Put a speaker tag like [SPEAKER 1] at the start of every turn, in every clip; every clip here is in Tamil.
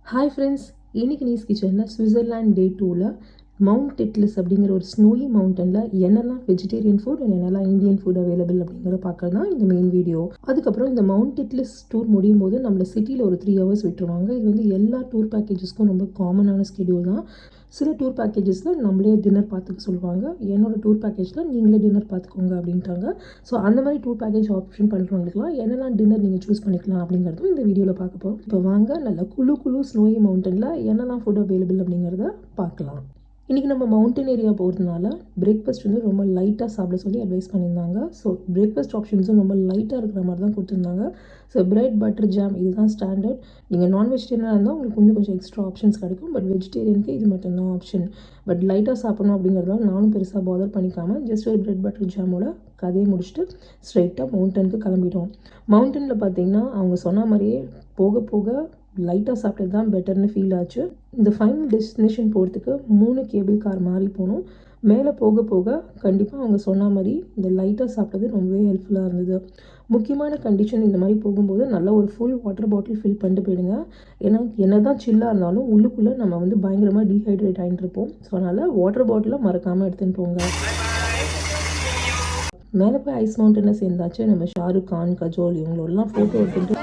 [SPEAKER 1] ஹாய் ஃப்ரெண்ட்ஸ், இன்னைக்கு நீஸ் கிச்சனில் ஸ்விட்சர்லாண்ட் டே 2ல் மவுண்ட் டெட்லிஸ் அப்படிங்கிற ஒரு ஸ்னோயி மவுண்டனில் என்னெல்லாம் வெஜிடேரியன் ஃபுட் அண்ட் என்னெல்லாம் இந்தியன் ஃபுட் அவைலபிள் அப்படிங்கிறத பார்க்கறது தான் இந்த மெயின் வீடியோ. அதுக்கப்புறம் இந்த மவுண்ட் டெட்லிஸ் டூர் முடியும் போது நம்மளை சிட்டியில் ஒரு 3 hours விட்டுருவாங்க. இது வந்து எல்லா டூர் பேக்கேஜஸ்க்கும் ரொம்ப காமனான ஸ்கெடியூல் தான். சில டூர் பேக்கேஜஸில் நம்மளே டின்னர் பார்த்துக்க சொல்லுவாங்க. என்னோடய டூர் பேக்கேஜில் நீங்களே டின்னர் பார்த்துக்கோங்க அப்படின்ட்டாங்க. ஸோ அந்த மாதிரி டூர் பேக்கேஜ் ஆப்ஷன் பண்ணுறவங்களுக்குலாம் என்னெல்லாம் டின்னர் நீங்கள் சூஸ் பண்ணிக்கலாம் அப்படிங்கிறதும் இந்த வீடியோவில் பார்க்க போகிறோம். இப்போ வாங்க நல்லா குழு ஸ்னோயி மவுண்டனில் என்னெல்லாம் ஃபுட் அவைலபிள் அப்படிங்கிறத பார்க்கலாம். இன்றைக்கி நம்ம மவுண்டன் ஏரியா போகிறதுனால பிரேக்ஃபாஸ்ட் வந்து ரொம்ப லைட்டாக சாப்பிட சொல்லி அட்வைஸ் பண்ணியிருந்தாங்க. ஸோ பிரேக்ஃபாஸ்ட் ஆப்ஷன்ஸும் ரொம்ப லைட்டாக இருக்கிற மாதிரி தான் கொடுத்துருந்தாங்க. ஸோ பிரெட், பட்டர், ஜாம் இதுதான் ஸ்டாண்டர்ட். நீங்கள் நான் வெஜிடேரியனாக இருந்தால் உங்களுக்கு இன்னும் கொஞ்சம் எக்ஸ்ட்ரா ஆப்ஷன்ஸ் கிடைக்கும். பட் வெஜிடேரியனுக்கு இது மட்டும்தான் ஆப்ஷன். பட் லைட்டாக சாப்பிடணும் அப்படிங்கிறதால நானும் பெருசாக பாதர் பண்ணிக்காமல் ஜஸ்ட் ஒரு பிரெட், பட்டர், ஜாமோட கதையை முடிச்சுட்டு ஸ்ட்ரைட்டாக மவுண்டனுக்கு கிளம்பிட்டோம். மவுண்டனில் பார்த்தீங்கன்னா அவங்க சொன்ன மாதிரியே போக போக லைட்டாக சாப்பிட்டது தான் பெட்டர்னு ஃபீல் ஆச்சு. இந்த ஃபைனல் டெஸ்டினேஷன் போகிறதுக்கு 3 கேபிள் கார் மாறி போகணும். மேலே போக போக கண்டிப்பாக அவங்க சொன்ன மாதிரி இந்த லைட்டாக சாப்பிட்டது ரொம்பவே ஹெல்ப்ஃபுல்லாக இருந்தது. முக்கியமான கண்டிஷன் இந்த மாதிரி போகும்போது நல்ல ஒரு ஃபுல் வாட்டர் பாட்டில் ஃபில் பண்ணிட்டு போயிடுங்க. ஏன்னா என்ன தான் சில்லாக இருந்தாலும் உள்ளுக்குள்ளே நம்ம வந்து பயங்கரமாக டீஹைட்ரேட் ஆகிட்டு இருப்போம். ஸோ அதனால் வாட்டர் பாட்டிலை மறக்காமல் எடுத்துகிட்டு போங்க. மேலே போய் ஐஸ் மவுண்டனில் சேர்ந்தாச்சு. நம்ம ஷாருக் கான், கஜோல் இவங்களோடலாம் ஃபோட்டோ எடுத்துகிட்டு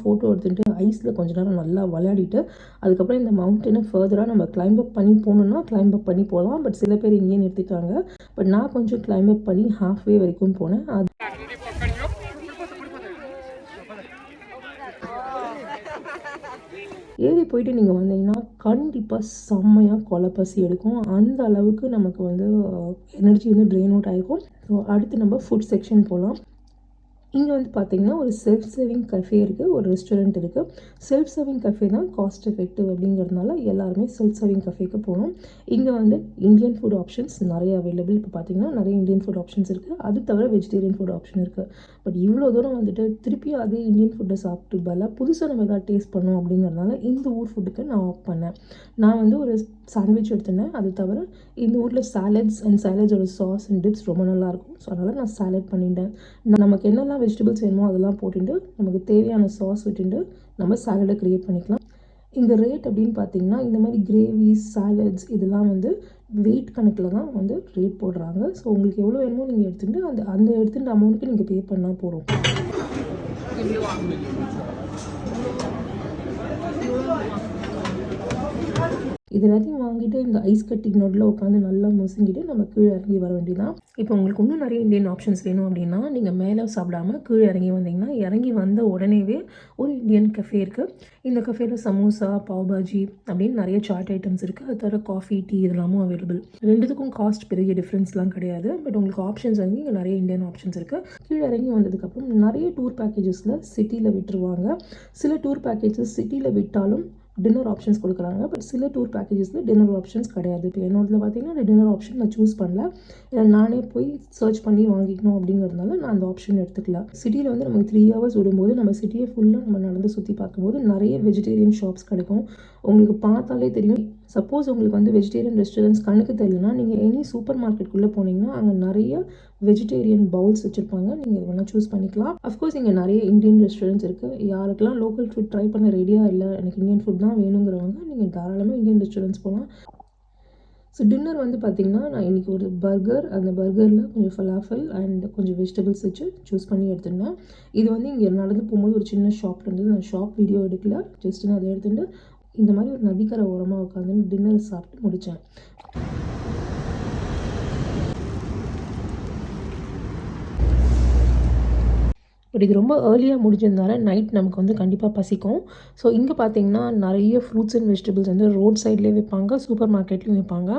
[SPEAKER 1] ஃபோட்டோ எடுத்துகிட்டு ஐஸில் கொஞ்ச நேரம் நல்லா விளையாடிட்டு அதுக்கப்புறம் இந்த மவுண்டனை ஃபர்தராக நம்ம கிளைம்பப் பண்ணி போகணுன்னா கிளைம்பப் பண்ணி போகலாம். பட் சில பேர் இங்கேயே நிறுத்திட்டாங்க. பட் நான் கொஞ்சம் கிளைம்பப் பண்ணி ஹாஃப்வே வரைக்கும் போனேன். அது ஏறி போயிட்டு நீங்கள் வந்தீங்கன்னா கண்டிப்பாக செம்மையாக கொலைப்பசி எடுக்கும். அந்த அளவுக்கு நமக்கு வந்து எனர்ஜி வந்து ட்ரெயின் அவுட் ஆகிருக்கும். ஸோ அடுத்து நம்ம ஃபுட் செக்ஷன் போகலாம். இங்கே வந்து பார்த்திங்கன்னா ஒரு செல்ஃப் சர்விங் கஃபே இருக்குது, ஒரு ரெஸ்டாரண்ட் இருக்குது. செல்ஃப் சர்விங் கஃபே தான் காஸ்ட் எஃபெக்டிவ் அப்படிங்கிறதுனால எல்லாருமே செல்ஃப் சர்விங் கஃபேக்கு போகணும். இங்கே வந்து இந்தியன் ஃபுட் ஆப்ஷன்ஸ் நிறைய அவைலபிள். இப்போ பார்த்திங்கன்னா நிறைய இந்தியன் ஃபுட் ஆப்ஷன்ஸ் இருக்குது. அது தவிர வெஜிடேரியன் ஃபுட் ஆப்ஷன் இருக்குது. பட் இவ்வளோ தூரம் வந்துட்டு திருப்பி அதே இந்தியன் ஃபுட்டை சாப்பிட்டு பதிலாக புதுசாக நம்ம எதாவது டேஸ்ட் பண்ணோம் அப்படிங்கிறதுனால இந்த ஊர் ஃபுட்டுக்கு நான் ஆப்ட் பண்ணேன். நான் வந்து ஒரு சாண்ட்விச் எடுத்துனேன். அது தவிர இந்த ஊரில் சாலட்ஸ் அண்ட் சாலட்ஸோட சாஸ் அண்ட் டிப்ஸ் ரொம்ப நல்லாயிருக்கும். ஸோ அதனால் நான் சாலட் பண்ணிட்டேன். நமக்கு என்னெல்லாம் வெஜிடபிள்ஸ் வேணுமோ அதெல்லாம் போட்டுட்டு நமக்கு தேவையான சாஸ் விட்டுட்டு நம்ம சாலடை க்ரியேட் பண்ணிக்கலாம். இந்த ரேட் அப்படின்னு பார்த்தீங்கன்னா இந்த மாதிரி கிரேவிஸ், சாலட்ஸ் இதெல்லாம் வந்து வெயிட் கணக்கில் தான் வந்து ரேட் போடுறாங்க. ஸோ உங்களுக்கு எவ்வளோ வேணுமோ நீங்கள் எடுத்துகிட்டு அந்த எடுத்துகிட்ட அமௌண்ட்டுக்கு நீங்கள் பே பண்ணால் போகிறோம். இது எல்லாத்தையும் வாங்கிட்டு இந்த ஐஸ் கட்டி நோட்டில் உட்காந்து நல்லா முசுங்கிட்டு நம்ம கீழே இறங்கி வர வேண்டியதான். இப்போ உங்களுக்கு இன்னும் நிறைய இந்தியன் ஆப்ஷன்ஸ் வேணும் அப்படின்னா நீங்கள் மேலே சாப்பிடாமல் கீழே இறங்கி வந்தீங்கன்னா இறங்கி வந்த உடனேவே ஒரு இந்தியன் கஃபே இருக்குது. இந்த கஃபேல சமோசா, பாவ்பாஜி அப்படின்னு நிறைய சாட் ஐட்டம்ஸ் இருக்குது. அது தவிர காஃபி, டீ இதெல்லாமும் அவைலபிள். ரெண்டுத்துக்கும் காஸ்ட் பெரிய டிஃப்ரென்ஸ்லாம் கிடையாது. பட் உங்களுக்கு ஆப்ஷன்ஸ் வந்து இங்கே நிறைய இந்தியன் ஆப்ஷன்ஸ் இருக்குது. கீழே இறங்கி வந்ததுக்கப்புறம் நிறைய டூர் பேக்கேஜஸில் சிட்டியில் விட்டுருவாங்க. சில டூர் பேக்கேஜஸ் சிட்டியில் விட்டாலும் டின்னர் ஆப்ஷன்ஸ் கொடுக்குறாங்க. பட் சில டூர் பேக்கேஜஸில் டின்னர் ஆப்ஷன்ஸ் கிடையாது. இப்போ என்னோடய பார்த்தீங்கன்னா அந்த டின்னர் ஆப்ஷன் நான் சூஸ் பண்ணல. நானே போய் சர்ச் பண்ணி வாங்கிக்கணும் அப்படிங்கிறதுனால நான் அந்த ஆப்ஷன் எடுத்துக்கல. சிட்டியில் வந்து நமக்கு 3 hours விடும்போது நம்ம சிட்டியை ஃபுல்லாக நம்ம நடந்து சுற்றி பார்க்கும்போது நிறைய வெஜிடேரியன் ஷாப்ஸ் கிடைக்கும். உங்களுக்கு பார்த்தாலே தெரியும். சப்போஸ் உங்களுக்கு வந்து வெஜிடேரியன் ரெஸ்டாரண்ட்ஸ் கணக்கு தெரியலனா நீங்கள் எனி சூப்பர் மார்க்கெட்டுக்குள்ளே போனீங்கன்னா அங்கே நிறைய வெஜிடேரியன் பவுல்ஸ் வச்சுருப்பாங்க. நீங்கள் இது வேணால் சூஸ் பண்ணிக்கலாம். அஃப்கோர்ஸ் இங்கே நிறைய இந்தியன் ரெஸ்டாரண்ட்ஸ் இருக்குது. யாருக்கெல்லாம் லோக்கல் ஃபுட் ட்ரை பண்ண ரெடியாக இல்லை, எனக்கு இந்தியன் ஃபுட் தான் வேணுங்கிறவங்க நீங்கள் தாராளமாக இந்தியன் ரெஸ்டாரண்ட்ஸ் போகலாம். ஸோ டின்னர் வந்து பார்த்திங்கன்னா நான் இன்றைக்கி ஒரு பர்கர், அந்த பர்கரில் கொஞ்சம் ஃபலாஃபல் அண்ட் கொஞ்சம் வெஜிடபிள்ஸ் வச்சு சூஸ் பண்ணி எடுத்துட்டேன். இது வந்து இங்கே நடந்து போகும்போது ஒரு சின்ன ஷாப் இருந்தது. நான் ஷாப் வீடியோ எடுக்கல, ஜஸ்ட் நான் அதை எடுத்துகிட்டு இந்த மாதிரி ஒரு நதிக்கரை ஓரமாக உட்காந்து டின்னர் சாப்பிட்டு முடித்தேன். பட் இது ரொம்ப ஏர்லியாக முடிஞ்சதுனால நைட் நமக்கு வந்து கண்டிப்பாக பசிக்கும். ஸோ இங்கே பார்த்தீங்கன்னா நிறைய ஃப்ரூட்ஸ் அண்ட் வெஜிடபிள்ஸ் வந்து ரோட் சைட்லேயே விற்பாங்க, சூப்பர் மார்க்கெட்லேயும் விற்பாங்க.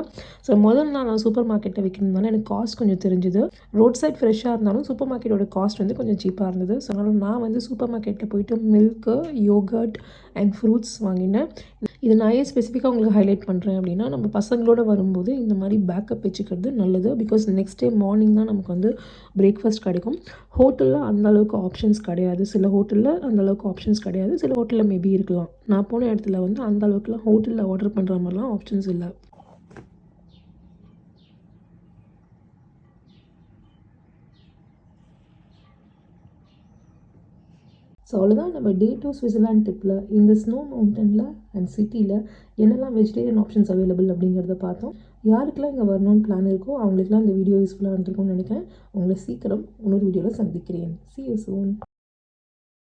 [SPEAKER 1] ஸோ முதல் நான் சூப்பர் மார்க்கெட்டில் விற்கிறதுனால எனக்கு காஸ்ட் கொஞ்சம் தெரிஞ்சுது. ரோட் சைட் ஃப்ரெஷ்ஷாக இருந்தாலும் சூப்பர் மார்க்கெட்டோட காஸ்ட் வந்து கொஞ்சம் சீப்பாக இருந்தது. ஸோ அதனால் நான் வந்து சூப்பர் மார்க்கெட்டில் போயிட்டு மில்க்கு, யோகர்ட் அண்ட் ஃப்ரூட்ஸ் வாங்கினேன். இது நான் ஏன் ஸ்பெசிஃபிக்காக உங்களுக்கு ஹைலைட் பண்ணுறேன் அப்படின்னா நம்ம பசங்களோட வரும்போது இந்த மாதிரி பேக்கப் வச்சுக்கிறது நல்லது. பிகாஸ் நெக்ஸ்ட் டே மார்னிங் தான் நமக்கு வந்து பிரேக்ஃபாஸ்ட் கிடைக்கும். ஹோட்டலில் அந்தளவுக்கு ஆப்ஷன்ஸ் கிடையாது. சில ஹோட்டலில் அந்தளவுக்கு ஆப்ஷன்ஸ் கிடையாது. சில ஹோட்டலில் மேபி இருக்கலாம். நான் போன இடத்துல வந்து அந்தளவுக்குலாம் ஹோட்டலில் ஆர்டர் பண்ணுற மாதிரிலாம் ஆப்ஷன்ஸ் இல்லை. ஸோ அவ்வளோதான் நம்ம டே 2 ஸ்விட்சர்லாண்ட் ட்ரிப்பில் இந்த ஸ்னோ மவுண்டனில் அண்ட் சிட்டியில் என்னெல்லாம் வெஜிடேரியன் ஆப்ஷன்ஸ் அவைலபிள் அப்படிங்கிறத பார்த்தோம். யாருக்கெல்லாம் இங்கே வரணும்னு பிளான் இருக்கோ அவங்களுக்குலாம் இந்த வீடியோ யூஸ்ஃபுல்லாக இருந்திருக்கும்னு நினைக்கிறேன். உங்களை சீக்கிரம் இன்னொரு வீடியோவில் சந்திக்கிறேன். See you soon.